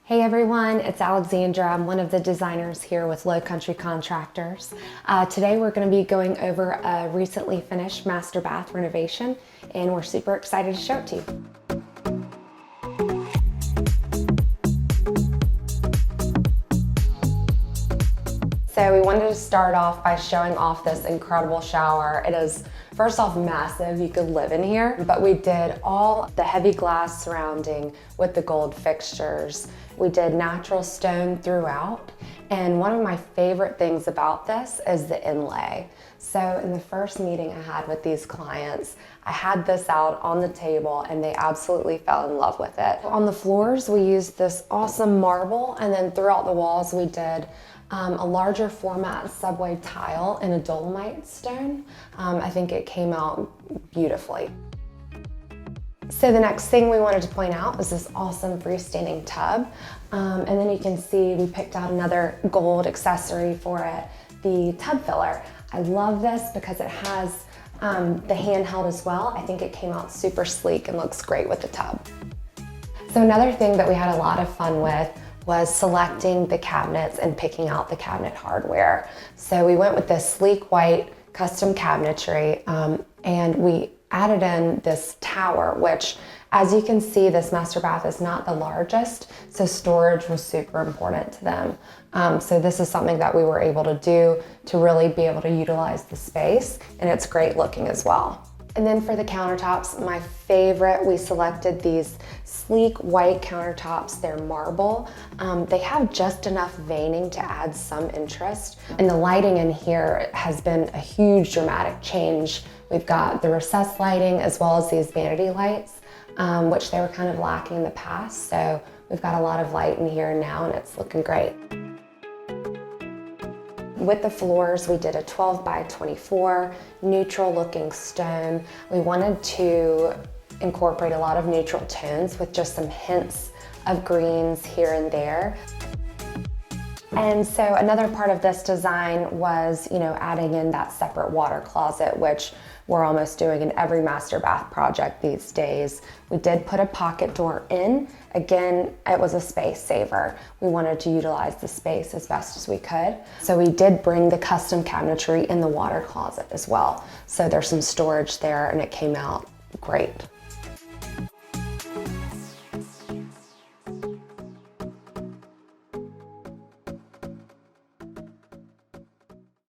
Hey everyone, it's Alexandra. I'm one of the designers here with Lowcountry Contractors. Today we're going to be going over a recently finished master bath renovation, and we're super excited to show it to you. So we wanted to start off by showing off this incredible shower. It is, first off, massive. You could live in here, but we did all the heavy glass surrounding with the gold fixtures. We did natural stone throughout, and one of my favorite things about this is the inlay. So in the first meeting I had with these clients, I had this out on the table and they absolutely fell in love with it. On the floors, we used this awesome marble, and then throughout the walls we did a larger format subway tile in a dolomite stone. I think it came out beautifully. So the next thing we wanted to point out is this awesome freestanding tub. And then you can see we picked out another gold accessory for it, the tub filler. I love this because it has the handheld as well. I think it came out super sleek and looks great with the tub. So another thing that we had a lot of fun with was selecting the cabinets and picking out the cabinet hardware. So we went with this sleek white custom cabinetry, and we added in this tower, which, as you can see, this master bath is not the largest, so storage was super important to them. So this is something that we were able to do to really be able to utilize the space, and it's great looking as well. And then for the countertops, my favorite, we selected these sleek white countertops. They're marble. They have just enough veining to add some interest. And the lighting in here has been a huge dramatic change. We've got the recessed lighting as well as these vanity lights, which they were kind of lacking in the past. So we've got a lot of light in here now and it's looking great. With the floors, we did a 12 by 24 neutral looking stone. We wanted to incorporate a lot of neutral tones with just some hints of greens here and there. And so another part of this design was, adding in that separate water closet, which we're almost doing in every master bath project these days. We did put a pocket door in. Again, it was a space saver. We wanted to utilize the space as best as we could. So we did bring the custom cabinetry in the water closet as well. So there's some storage there and it came out great.